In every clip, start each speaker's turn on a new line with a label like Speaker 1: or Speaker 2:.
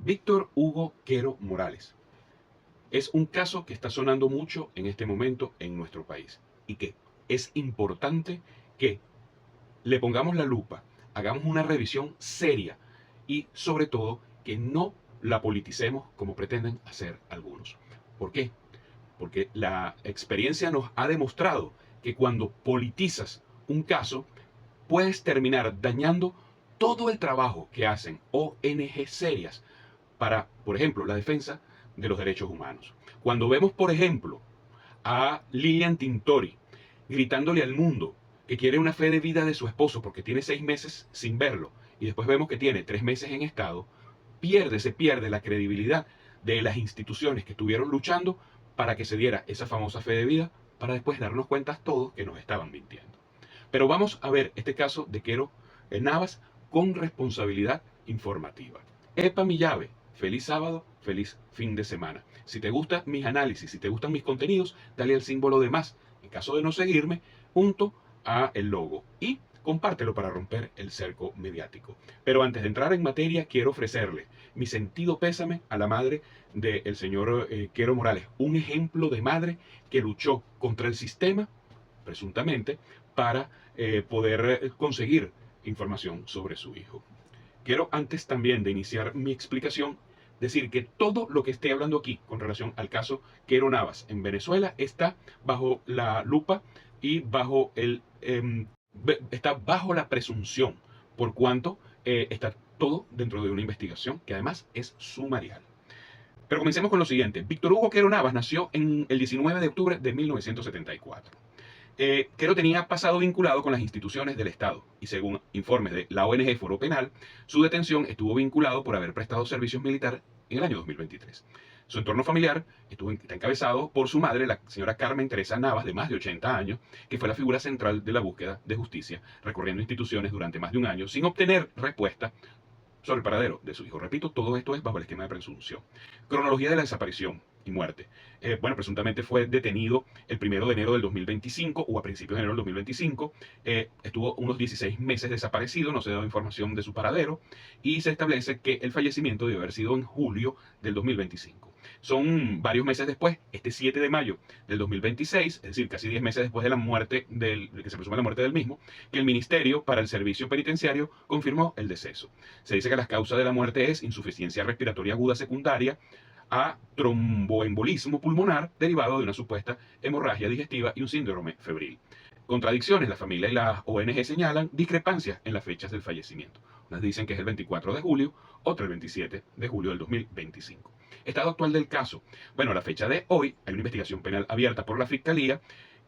Speaker 1: Víctor Hugo Quero Morales es un caso que está sonando mucho en este momento en nuestro país y que es importante que le pongamos la lupa, hagamos una revisión seria y sobre todo que no la politicemos como pretenden hacer algunos. ¿Por qué? Porque la experiencia nos ha demostrado que cuando politizas un caso puedes terminar dañando todo el trabajo que hacen ONG serias para, por ejemplo, la defensa de los derechos humanos. Cuando vemos, por ejemplo, a Lilian Tintori gritándole al mundo que quiere una fe de vida de su esposo porque tiene 6 meses sin verlo y después vemos que tiene 3 meses en estado, se pierde la credibilidad de las instituciones que estuvieron luchando para que se diera esa famosa fe de vida, para después darnos cuenta todos que nos estaban mintiendo. Pero vamos a ver este caso de Quero Navas con responsabilidad informativa. Epa mi llave, feliz sábado, feliz fin de semana. Si te gustan mis análisis, si te gustan mis contenidos, dale al símbolo de más. En caso de no seguirme, junto a el logo y compártelo para romper el cerco mediático. Pero antes de entrar en materia, quiero ofrecerle mi sentido pésame a la madre del señor Quero Morales, un ejemplo de madre que luchó contra el sistema, presuntamente, para poder conseguir información sobre su hijo. Quiero, antes también de iniciar mi explicación, decir que todo lo que esté hablando aquí con relación al caso Quero Navas en Venezuela está bajo la lupa y está bajo la presunción, por cuanto está todo dentro de una investigación que además es sumarial. Pero comencemos con lo siguiente. Víctor Hugo Quero Navas nació en el 19 de octubre de 1974. Quero tenía pasado vinculado con las instituciones del Estado y según informes de la ONG Foro Penal, su detención estuvo vinculado por haber prestado servicios militares en el año 2023. Su entorno familiar está encabezado por su madre, la señora Carmen Teresa Navas, de más de 80 años, que fue la figura central de la búsqueda de justicia, recorriendo instituciones durante más de un año sin obtener respuesta sobre el paradero de su hijo. Repito, todo esto es bajo el esquema de presunción. Cronología de la desaparición y muerte. Presuntamente fue detenido el 1 de enero del 2025 o a principios de enero del 2025. Estuvo unos 16 meses desaparecido, no se dio información de su paradero y se establece que el fallecimiento debe haber sido en julio del 2025. Son varios meses después, este 7 de mayo del 2026, es decir, casi 10 meses después de la muerte que se presume la muerte del mismo, que el Ministerio para el Servicio Penitenciario confirmó el deceso. Se dice que las causas de la muerte es insuficiencia respiratoria aguda secundaria a tromboembolismo pulmonar derivado de una supuesta hemorragia digestiva y un síndrome febril. Contradicciones, la familia y las ONG señalan discrepancias en las fechas del fallecimiento. Unas dicen que es el 24 de julio, otra el 27 de julio del 2025. Estado actual del caso. Bueno, a la fecha de hoy hay una investigación penal abierta por la Fiscalía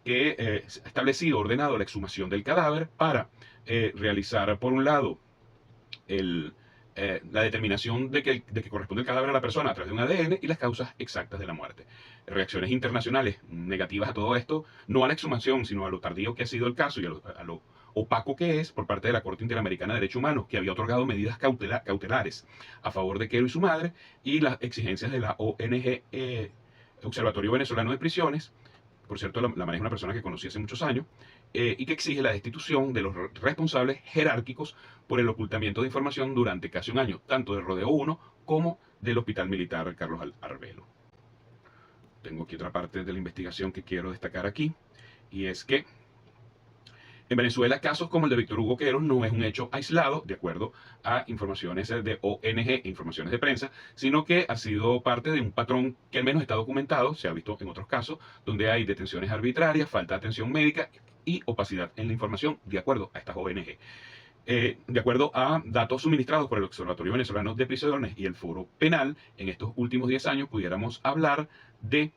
Speaker 1: que ha establecido, ordenado la exhumación del cadáver para realizar, por un lado, la determinación de que corresponde el cadáver a la persona a través de un ADN y las causas exactas de la muerte. Reacciones internacionales negativas a todo esto, no a la exhumación, sino a lo tardío que ha sido el caso y a lo opaco que es por parte de la Corte Interamericana de Derechos Humanos, que había otorgado medidas cautelares a favor de Quero y su madre, y las exigencias de la ONG Observatorio Venezolano de Prisiones. Por cierto, la maneja una persona que conocí hace muchos años, y que exige la destitución de los responsables jerárquicos por el ocultamiento de información durante casi un año, tanto del Rodeo 1 como del Hospital Militar Carlos Arbelo. Tengo aquí otra parte de la investigación que quiero destacar aquí, y es que en Venezuela, casos como el de Víctor Hugo Quero no es un hecho aislado, de acuerdo a informaciones de ONG e informaciones de prensa, sino que ha sido parte de un patrón que al menos está documentado, se ha visto en otros casos, donde hay detenciones arbitrarias, falta de atención médica y opacidad en la información, de acuerdo a estas ONG. De acuerdo a datos suministrados por el Observatorio Venezolano de Prisiones y el Foro Penal, en estos últimos 10 años pudiéramos hablar de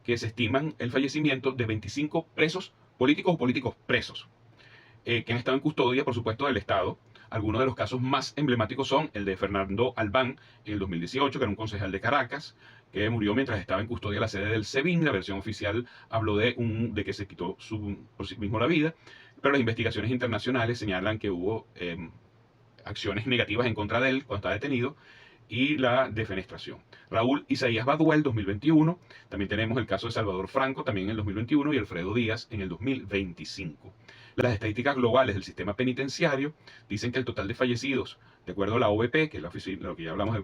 Speaker 1: que se estiman el fallecimiento de 25 presos políticos o políticos presos, que han estado en custodia, por supuesto, del Estado. Algunos de los casos más emblemáticos son el de Fernando Albán en el 2018, que era un concejal de Caracas, que murió mientras estaba en custodia de la sede del SEBIN. La versión oficial habló de que se quitó por sí mismo la vida, pero las investigaciones internacionales señalan que hubo acciones negativas en contra de él cuando estaba detenido y la defenestración. Raúl Isaías Baduel, 2021. También tenemos el caso de Salvador Franco, también en el 2021, y Alfredo Díaz en el 2025. Las estadísticas globales del sistema penitenciario dicen que el total de fallecidos, de acuerdo a la OVP, que es lo que ya hablamos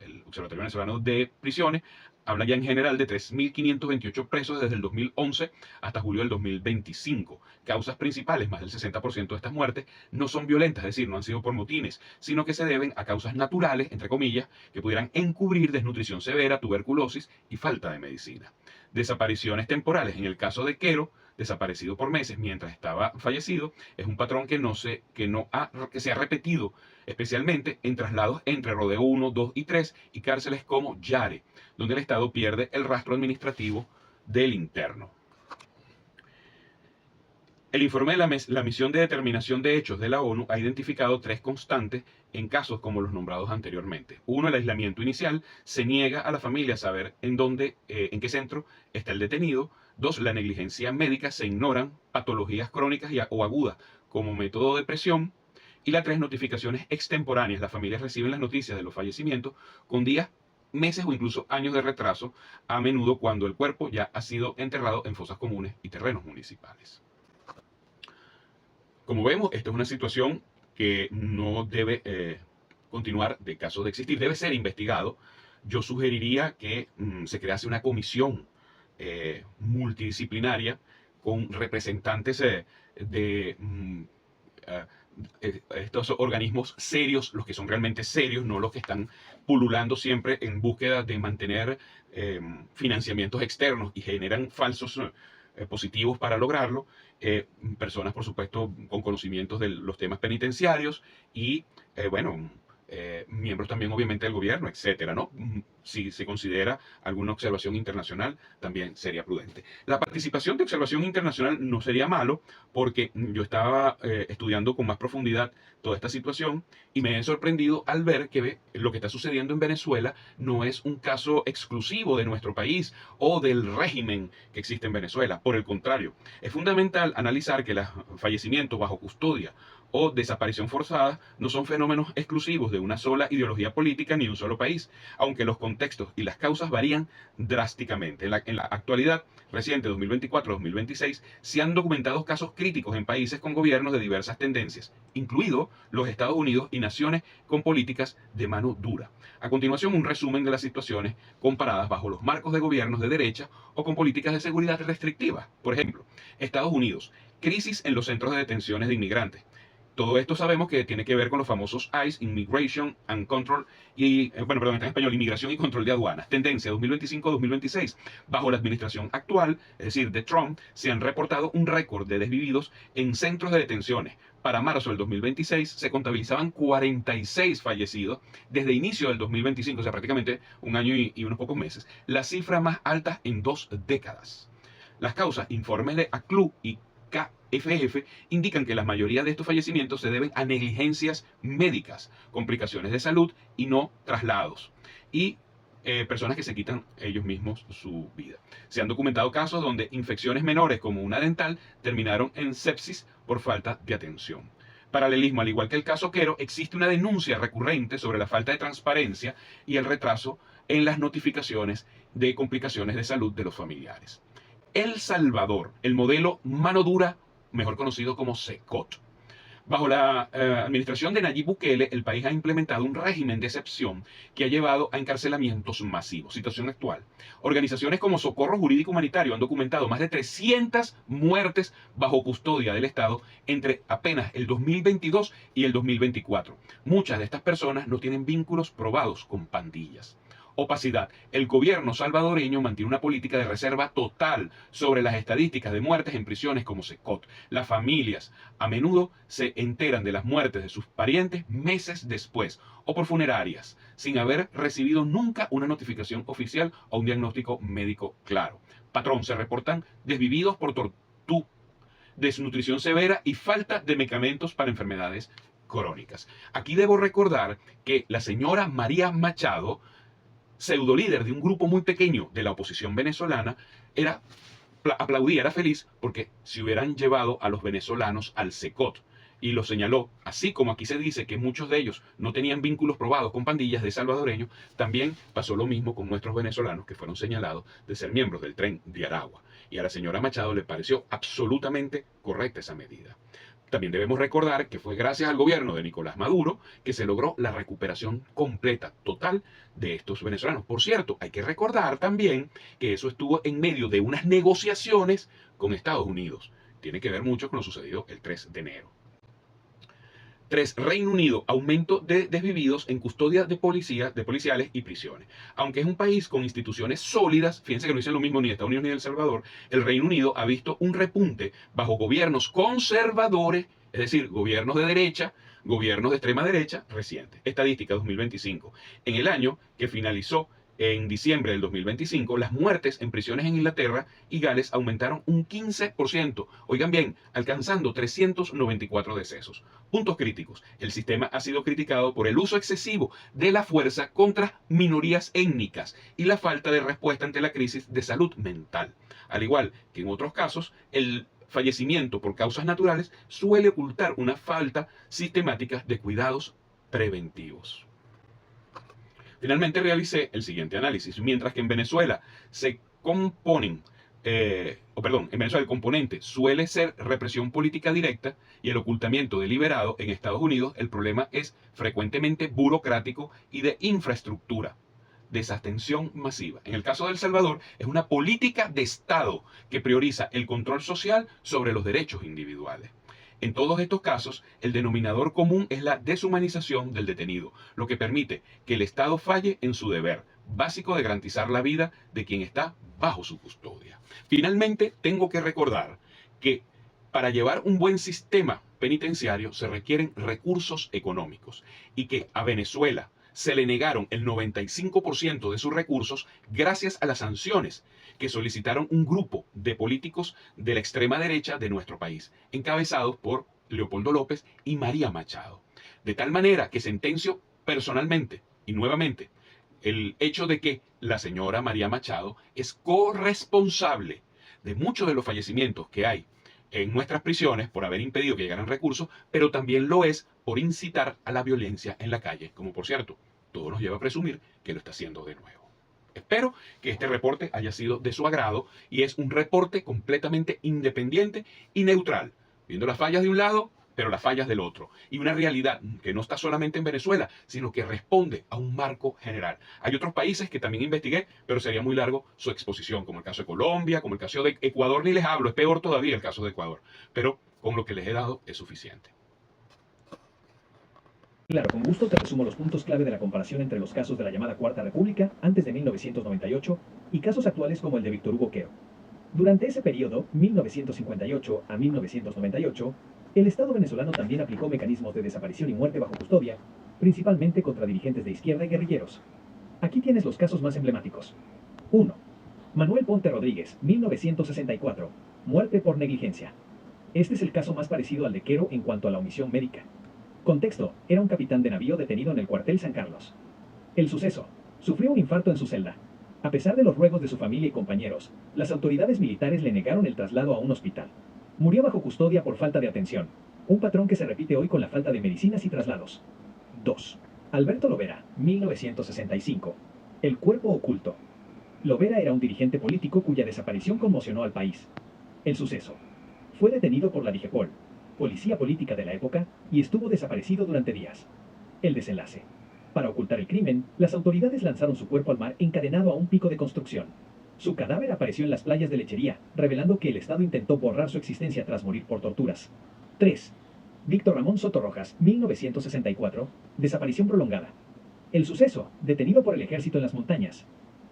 Speaker 1: el Observatorio Venezolano de Prisiones, habla ya en general de 3.528 presos desde el 2011 hasta julio del 2025. Causas principales, más del 60% de estas muertes, no son violentas, es decir, no han sido por motines, sino que se deben a causas naturales, entre comillas, que pudieran encubrir desnutrición severa, tuberculosis y falta de medicina. Desapariciones temporales. En el caso de Quero, desaparecido por meses mientras estaba fallecido, es un patrón que se ha repetido, especialmente en traslados entre Rodeo 1, 2 y 3 y cárceles como Yare, donde el Estado pierde el rastro administrativo del interno. El informe de la Misión de Determinación de Hechos de la ONU ha identificado 3 constantes en casos como los nombrados anteriormente. 1, el aislamiento inicial. Se niega a la familia saber en qué centro está el detenido. 2, la negligencia médica. Se ignoran patologías crónicas o agudas como método de presión. Y la 3, notificaciones extemporáneas. Las familias reciben las noticias de los fallecimientos con días, meses o incluso años de retraso, a menudo cuando el cuerpo ya ha sido enterrado en fosas comunes y terrenos municipales. Como vemos, esta es una situación que no debe continuar de caso de existir, debe ser investigado. Yo sugeriría que se crease una comisión multidisciplinaria con representantes de estos organismos serios, los que son realmente serios, no los que están pululando siempre en búsqueda de mantener financiamientos externos y generan falsos positivos para lograrlo. Personas, por supuesto, con conocimientos de los temas penitenciarios y, miembros también, obviamente, del gobierno, etcétera, ¿no? Si se considera alguna observación internacional, también sería prudente. La participación de observación internacional no sería malo, porque yo estaba estudiando con más profundidad toda esta situación y me he sorprendido al ver que lo que está sucediendo en Venezuela no es un caso exclusivo de nuestro país o del régimen que existe en Venezuela. Por el contrario, es fundamental analizar que los fallecimientos bajo custodia o desaparición forzada no son fenómenos exclusivos de una sola ideología política ni de un solo país, aunque los contextos y las causas varían drásticamente. En la actualidad reciente, 2024-2026, se han documentado casos críticos en países con gobiernos de diversas tendencias, incluidos los Estados Unidos y naciones con políticas de mano dura. A continuación, un resumen de las situaciones comparadas bajo los marcos de gobiernos de derecha o con políticas de seguridad restrictivas. Por ejemplo, Estados Unidos, crisis en los centros de detenciones de inmigrantes. Todo esto sabemos que tiene que ver con los famosos ICE, Immigration and Control, está en español, Inmigración y Control de Aduanas. Tendencia 2025-2026. Bajo la administración actual, es decir, de Trump, se han reportado un récord de desvividos en centros de detenciones. Para marzo del 2026 se contabilizaban 46 fallecidos desde inicio del 2025, o sea, prácticamente un año y unos pocos meses. La cifra más alta en 2 décadas. Las causas, informes de ACLU y KFF indican que la mayoría de estos fallecimientos se deben a negligencias médicas, complicaciones de salud y no traslados, y personas que se quitan ellos mismos su vida. Se han documentado casos donde infecciones menores como una dental terminaron en sepsis por falta de atención. Paralelismo, al igual que el caso Quero, existe una denuncia recurrente sobre la falta de transparencia y el retraso en las notificaciones de complicaciones de salud de los familiares. El Salvador, el modelo mano dura, mejor conocido como SECOT. Bajo la administración de Nayib Bukele, el país ha implementado un régimen de excepción que ha llevado a encarcelamientos masivos. Situación actual. Organizaciones como Socorro Jurídico Humanitario han documentado más de 300 muertes bajo custodia del Estado entre apenas el 2022 y el 2024. Muchas de estas personas no tienen vínculos probados con pandillas. Opacidad. El gobierno salvadoreño mantiene una política de reserva total sobre las estadísticas de muertes en prisiones como SECOT. Las familias a menudo se enteran de las muertes de sus parientes meses después o por funerarias, sin haber recibido nunca una notificación oficial o un diagnóstico médico claro. Patrón, se reportan desvividos por tortura, desnutrición severa y falta de medicamentos para enfermedades crónicas. Aquí debo recordar que la señora María Machado, pseudo líder de un grupo muy pequeño de la oposición venezolana, aplaudía, era feliz porque se hubieran llevado a los venezolanos al SECOT. Y lo señaló, así como aquí se dice que muchos de ellos no tenían vínculos probados con pandillas de salvadoreños, también pasó lo mismo con nuestros venezolanos que fueron señalados de ser miembros del Tren de Aragua. Y a la señora Machado le pareció absolutamente correcta esa medida. También debemos recordar que fue gracias al gobierno de Nicolás Maduro que se logró la recuperación completa, total, de estos venezolanos. Por cierto, hay que recordar también que eso estuvo en medio de unas negociaciones con Estados Unidos. Tiene que ver mucho con lo sucedido el 3 de enero. 3. Reino Unido, aumento de desvividos en custodia de policía, de policiales y prisiones. Aunque es un país con instituciones sólidas, fíjense que no dicen lo mismo ni de Estados Unidos ni de El Salvador, el Reino Unido ha visto un repunte bajo gobiernos conservadores, es decir, gobiernos de derecha, gobiernos de extrema derecha recientes. Estadística 2025. En el año que finalizó en diciembre del 2025, las muertes en prisiones en Inglaterra y Gales aumentaron un 15%, oigan bien, alcanzando 394 decesos. Puntos críticos. El sistema ha sido criticado por el uso excesivo de la fuerza contra minorías étnicas y la falta de respuesta ante la crisis de salud mental. Al igual que en otros casos, el fallecimiento por causas naturales suele ocultar una falta sistemática de cuidados preventivos. Finalmente realicé el siguiente análisis. Mientras que en Venezuela se componen, en Venezuela el componente suele ser represión política directa y el ocultamiento deliberado, en Estados Unidos el problema es frecuentemente burocrático y de infraestructura. Desatención masiva. En el caso de El Salvador, es una política de Estado que prioriza el control social sobre los derechos individuales. En todos estos casos, el denominador común es la deshumanización del detenido, lo que permite que el Estado falle en su deber básico de garantizar la vida de quien está bajo su custodia. Finalmente, tengo que recordar que para llevar un buen sistema penitenciario se requieren recursos económicos y que a Venezuela se le negaron el 95% de sus recursos gracias a las sanciones que solicitaron un grupo de políticos de la extrema derecha de nuestro país, encabezados por Leopoldo López y María Machado. De tal manera que sentencio personalmente y nuevamente el hecho de que la señora María Machado es corresponsable de muchos de los fallecimientos que hay en nuestras prisiones por haber impedido que llegaran recursos, pero también lo es por incitar a la violencia en la calle, como por cierto, todo nos lleva a presumir que lo está haciendo de nuevo. Espero que este reporte haya sido de su agrado y es un reporte completamente independiente y neutral, viendo las fallas de un lado, pero las fallas del otro. Y una realidad que no está solamente en Venezuela, sino que responde a un marco general. Hay otros países que también investigué, pero sería muy largo su exposición, como el caso de Colombia, como el caso de Ecuador, ni les hablo, es peor todavía el caso de Ecuador. Pero con lo que les he dado es suficiente.
Speaker 2: Claro, con gusto te resumo los puntos clave de la comparación entre los casos de la llamada Cuarta República, antes de 1998, y casos actuales como el de Víctor Hugo Quero. Durante ese periodo, 1958 a 1998, el Estado venezolano también aplicó mecanismos de desaparición y muerte bajo custodia, principalmente contra dirigentes de izquierda y guerrilleros. Aquí tienes los casos más emblemáticos. 1. Manuel Ponte Rodríguez, 1964, muerte por negligencia. Este es el caso más parecido al de Quero en cuanto a la omisión médica. Contexto, era un capitán de navío detenido en el cuartel San Carlos. El suceso, sufrió un infarto en su celda. A pesar de los ruegos de su familia y compañeros, las autoridades militares le negaron el traslado a un hospital. Murió bajo custodia por falta de atención, un patrón que se repite hoy con la falta de medicinas y traslados. 2. Alberto Lovera, 1965. El cuerpo oculto. Lovera era un dirigente político cuya desaparición conmocionó al país. El suceso. Fue detenido por la DIGEPOL, policía política de la época, y estuvo desaparecido durante días. El desenlace. Para ocultar el crimen, las autoridades lanzaron su cuerpo al mar encadenado a un pico de construcción. Su cadáver apareció en las playas de Lechería, revelando que el Estado intentó borrar su existencia tras morir por torturas. 3. Víctor Ramón Soto Rojas, 1964, desaparición prolongada. El suceso, detenido por el ejército en las montañas.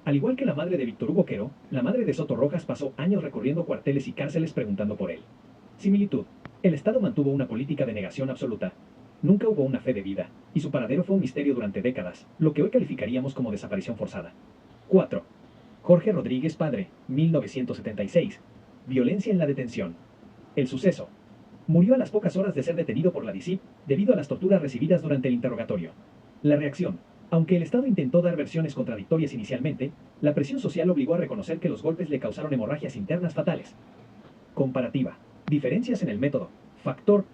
Speaker 2: Al igual que la madre de Víctor Hugo Quero, la madre de Soto Rojas pasó años recorriendo cuarteles y cárceles preguntando por él. Similitud. El Estado mantuvo una política de negación absoluta. Nunca hubo una fe de vida, y su paradero fue un misterio durante décadas, lo que hoy calificaríamos como desaparición forzada. 4. Jorge Rodríguez Padre, 1976. Violencia en la detención. El suceso. Murió a las pocas horas de ser detenido por la DICIP debido a las torturas recibidas durante el interrogatorio. La reacción. Aunque el Estado intentó dar versiones contradictorias inicialmente, la presión social obligó a reconocer que los golpes le causaron hemorragias internas fatales. Comparativa. Diferencias en el método. Factor.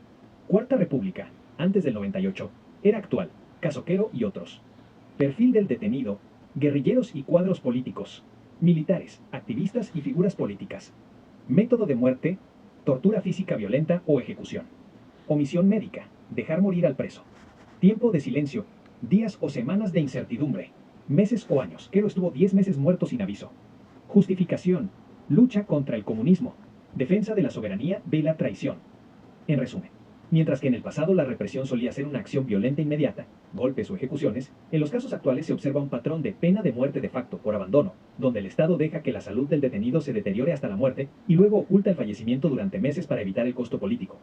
Speaker 2: Cuarta República, antes del 98. Era actual. Caso Quero y otros. Perfil del detenido. Guerrilleros y cuadros políticos. Militares, activistas y figuras políticas. Método de muerte. Tortura física violenta o ejecución. Omisión médica. Dejar morir al preso. Tiempo de silencio. Días o semanas de incertidumbre. Meses o años. Quero estuvo 10 meses muerto sin aviso. Justificación. Lucha contra el comunismo. Defensa de la soberanía, vela traición. En resumen, mientras que en el pasado la represión solía ser una acción violenta inmediata, golpes o ejecuciones, en los casos actuales se observa un patrón de pena de muerte de facto por abandono, donde el Estado deja que la salud del detenido se deteriore hasta la muerte y luego oculta el fallecimiento durante meses para evitar el costo político.